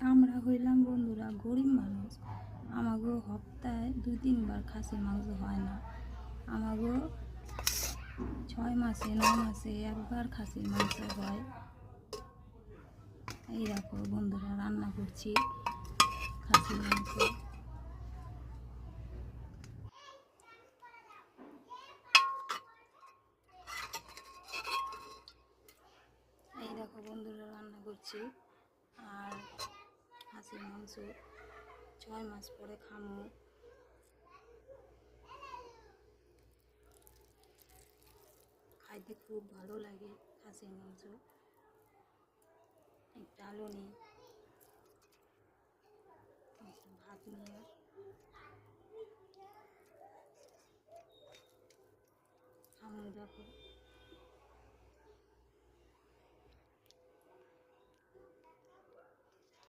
আমরা হইলাম বন্ধুরা গরিব মানুষ। আমাগো সপ্তাহে 2-3 বার খাসির মাংস হয় না। আমাগো 6 মাসে 9 মাসে একবার খাসির মাংস হয়। এই দেখো বন্ধুরা, রান্না করছি খাসির মাংস। এই দেখো বন্ধুরা, রান্না করছি। আর খাসির মাংস 6 মাস পরে খামো। খাইতে খুব ভালো লাগে খাসির মাংস। একটা আলু নিই, একটা ভাত নিয়ে খামো। দেখো